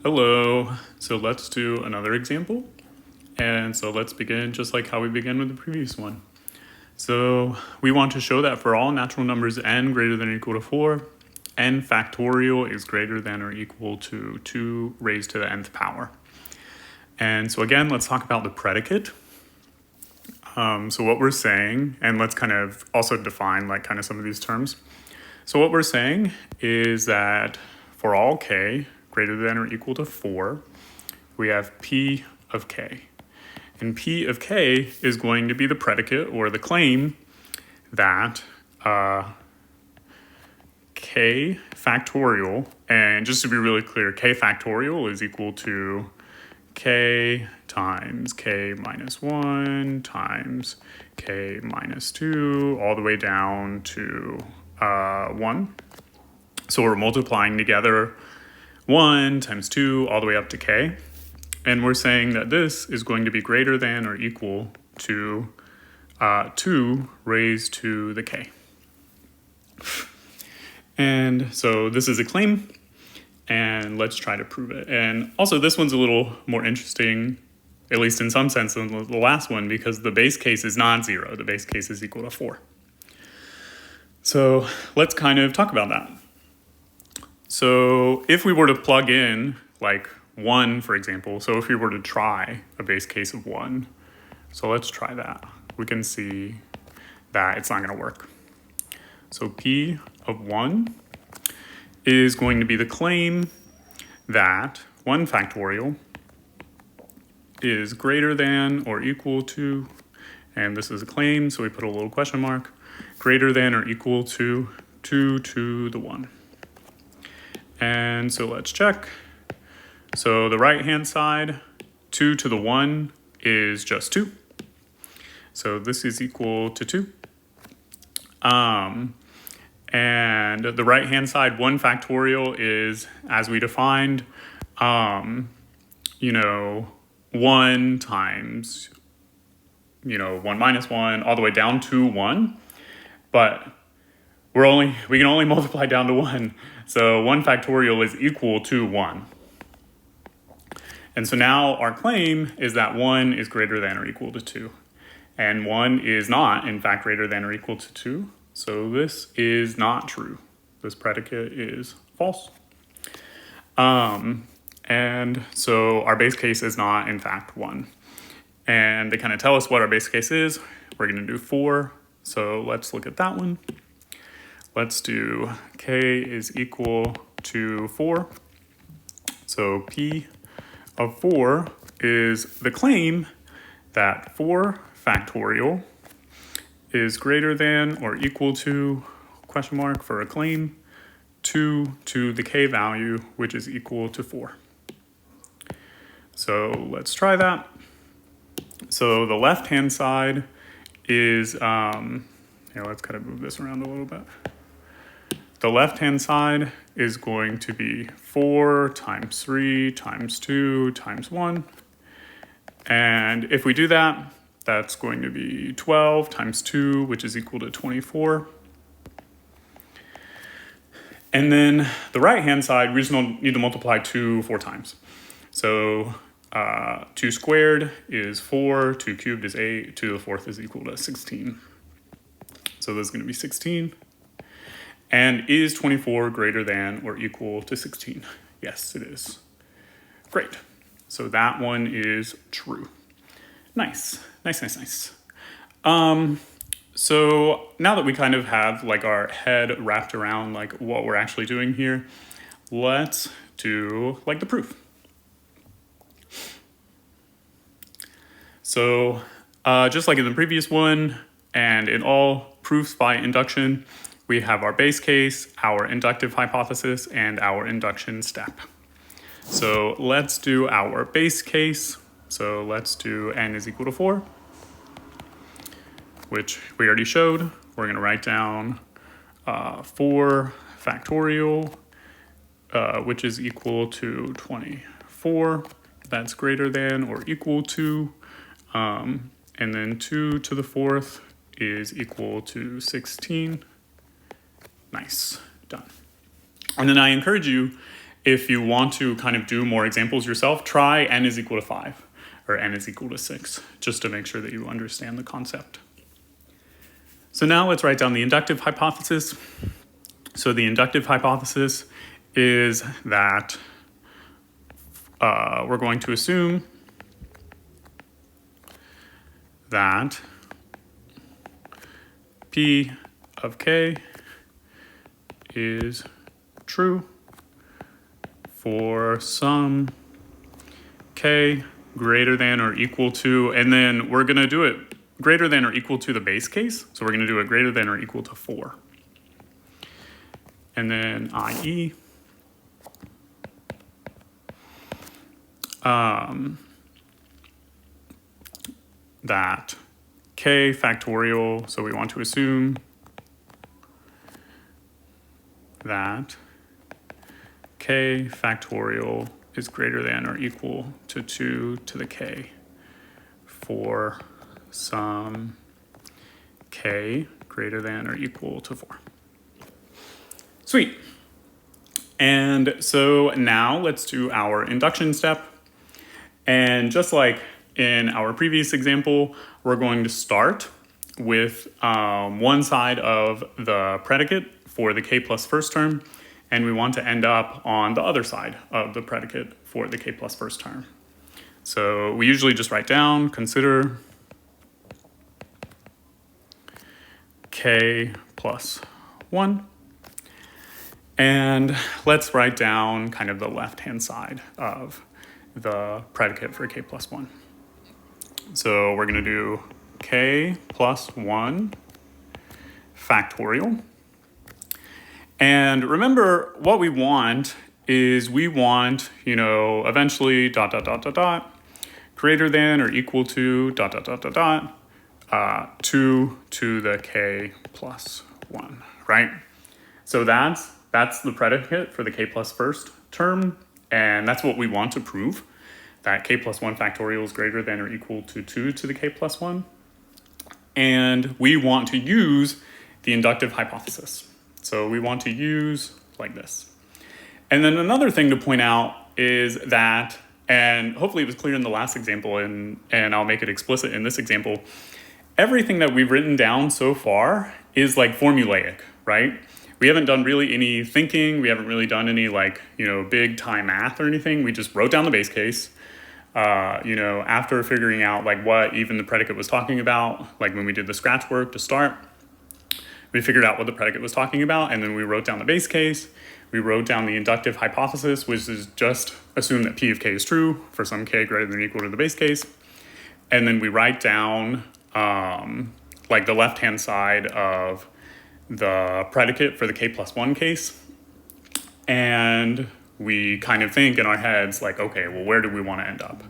Hello, so let's do another example. And so let's begin just like how we began with the previous one. So we want to show that for all natural numbers n greater than or equal to 4, n factorial is greater than or equal to 2 raised to the nth power. And so again, let's talk about the predicate. So what we're saying, and let's kind of also define like kind of some of these terms. So what we're saying is that for all k greater than or equal to 4, we have p of k. And p of k is going to be the predicate or the claim that k factorial, and just to be really clear, k factorial is equal to k times k minus 1 times k minus 2 all the way down to 1. So we're multiplying together 1 times 2 all the way up to k. And we're saying that this is going to be greater than or equal to 2 raised to the k. And so this is a claim, and let's try to prove it. And also this one's a little more interesting, at least in some sense, than the last one, because the base case is non-zero. The base case is equal to 4. So let's kind of talk about that. So if we were to plug in like 1, for example, so if we were to try a base case of 1, so let's try that. We can see that it's not going to work. So p of 1 is going to be the claim that 1 factorial is greater than or equal to, and this is a claim, so we put a little question mark, greater than or equal to 2 to the 1. And so let's check. So the right-hand side, 2 to the 1 is just 2. So this is equal to 2. And the right-hand side, 1 factorial is, as we defined, 1 times, 1 minus 1, all the way down to 1. But we can only multiply down to 1. So 1 factorial is equal to 1. And so now our claim is that 1 is greater than or equal to 2. And 1 is not, in fact, greater than or equal to 2. So this is not true. This predicate is false. And so our base case is not, in fact, 1. And to kind of tell us what our base case is, we're going to do 4. So let's look at that one. Let's do k is equal to 4. So p of 4 is the claim that 4 factorial is greater than or equal to, question mark for a claim, 2 to the k value, which is equal to 4. So let's try that. So the left-hand side is, let's kind of move this around a little bit. The left-hand side is going to be 4 times 3 times 2 times 1. And if we do that, that's going to be 12 times 2, which is equal to 24. And then the right-hand side, we just need to multiply 2 4 times. So 2 squared is 4, 2 cubed is 8, 2 to the 4th is equal to 16. So this is going to be 16. And is 24 greater than or equal to 16? Yes, it is. Great. So that one is true. Nice. So now that we kind of have like our head wrapped around like what we're actually doing here, let's do like the proof. So just like in the previous one and in all proofs by induction, we have our base case, our inductive hypothesis, and our induction step. So let's do our base case. So let's do n is equal to 4, which we already showed. We're going to write down 4 factorial, which is equal to 24. That's greater than or equal to, and then 2 to the 4th is equal to 16. Nice, done. And then I encourage you if you want to kind of do more examples yourself, try n is equal to 5 or n is equal to 6, just to make sure that you understand the concept. So now let's write down the inductive hypothesis. So the inductive hypothesis is that we're going to assume that P of k is true for some k greater than or equal to, and then we're going to do it greater than or equal to the base case. So we're going to do it greater than or equal to 4. And then i.e. that k factorial, so we want to assume that k factorial is greater than or equal to 2 to the k for some k greater than or equal to 4. Sweet. And so now let's do our induction step. And just like in our previous example, we're going to start with one side of the predicate for the k plus first term, and we want to end up on the other side of the predicate for the k plus first term. So we usually just write down, consider k plus 1. And let's write down kind of the left-hand side of the predicate for k plus 1. So we're going to do k plus 1 factorial. And remember, what we want is we want, eventually ... greater than or equal to ... 2 to the k plus 1, right? So that's the predicate for the k plus first term, and that's what we want to prove, that k plus 1 factorial is greater than or equal to 2 to the k plus 1. And we want to use the inductive hypothesis. So we want to use like this. And then another thing to point out is that, and hopefully it was clear in the last example, and I'll make it explicit in this example, everything that we've written down so far is like formulaic, right? We haven't done really any thinking. We haven't really done any big time math or anything. We just wrote down the base case. After figuring out like what even the predicate was talking about, like when we did the scratch work to start, we figured out what the predicate was talking about, and then we wrote down the base case. We wrote down the inductive hypothesis, which is just assume that P of k is true for some k greater than or equal to the base case. And then we write down like the left-hand side of the predicate for the k plus 1 case. And we kind of think in our heads like, okay, well, where do we want to end up?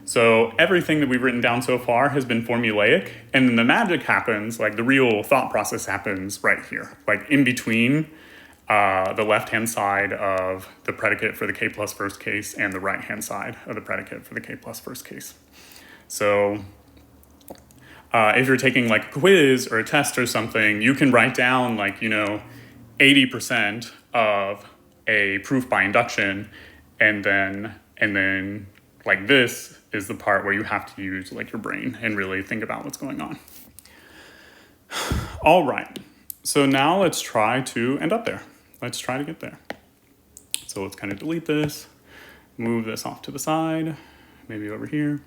So everything that we've written down so far has been formulaic, and then the magic happens, like the real thought process happens right here, like in between the left-hand side of the predicate for the k plus first case and the right-hand side of the predicate for the k plus first case. So if you're taking like a quiz or a test or something, you can write down like, 80% of a proof by induction, and then like this is the part where you have to use like your brain and really think about what's going on. All right, so now let's try to end up there. Let's try to get there. So let's kind of delete this, move this off to the side, maybe over here.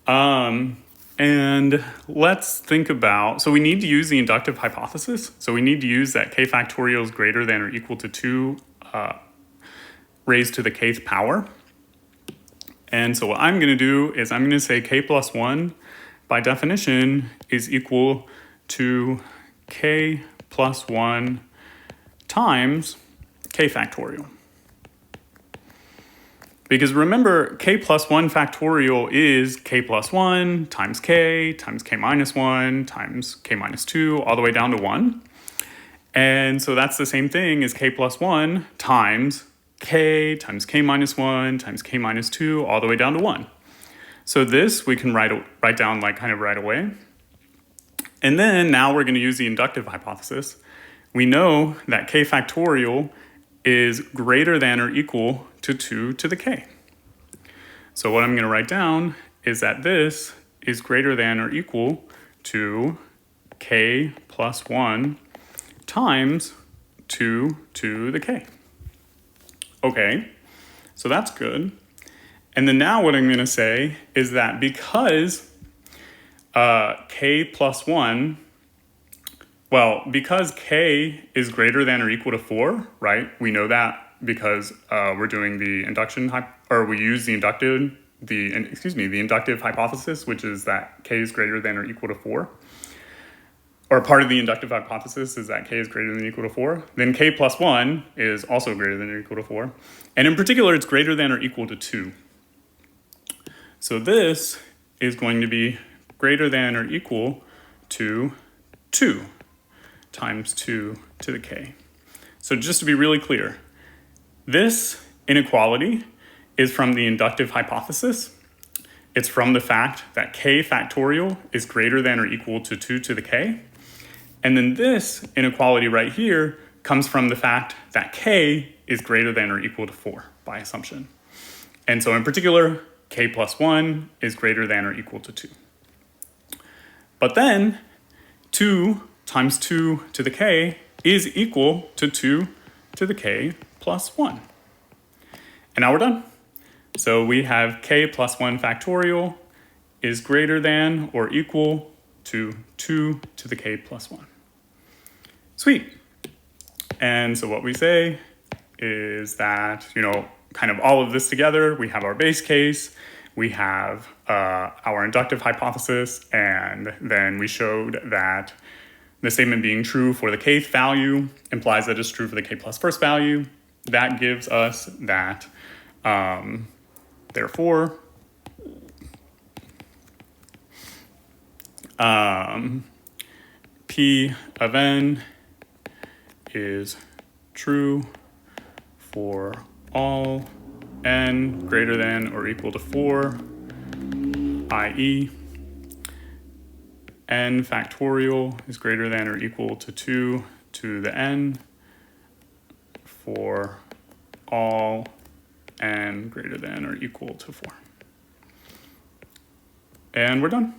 And let's think about, so we need to use the inductive hypothesis. So we need to use that k factorial is greater than or equal to 2 raised to the kth power. And so what I'm going to do is I'm going to say k plus 1 by definition is equal to k plus 1 times k factorial. Because remember, k plus 1 factorial is k plus 1 times k minus 1 times k minus 2 all the way down to 1. And so that's the same thing as k plus 1 times k minus 1 times k minus 2 all the way down to 1. So this we can write down like kind of right away. And then now we're going to use the inductive hypothesis. We know that k factorial is greater than or equal to 2 to the k. So what I'm going to write down is that this is greater than or equal to k plus 1 times 2 to the k. Okay, so that's good. And then now what I'm going to say is that because k plus 1, because k is greater than or equal to 4, right? We know that because we're doing the we use the inductive hypothesis, which is that k is greater than or equal to 4. Or part of the inductive hypothesis is that k is greater than or equal to 4. Then k plus 1 is also greater than or equal to 4. And in particular, it's greater than or equal to 2. So this is going to be greater than or equal to 2 times 2 to the k. So just to be really clear, this inequality is from the inductive hypothesis. It's from the fact that k factorial is greater than or equal to 2 to the k. And then this inequality right here comes from the fact that k is greater than or equal to 4 by assumption. And so in particular, k plus 1 is greater than or equal to 2. But then 2 times 2 to the k is equal to 2 to the k plus 1. And now we're done. So we have k plus 1 factorial is greater than or equal to 2 to the k plus 1. Sweet. And so what we say is that, kind of all of this together, we have our base case, we have our inductive hypothesis, and then we showed that the statement being true for the kth value implies that it's true for the k plus first value. That gives us that, therefore, P of n is true for all n greater than or equal to 4, i.e. n factorial is greater than or equal to 2 to the n for all n greater than or equal to 4. And we're done.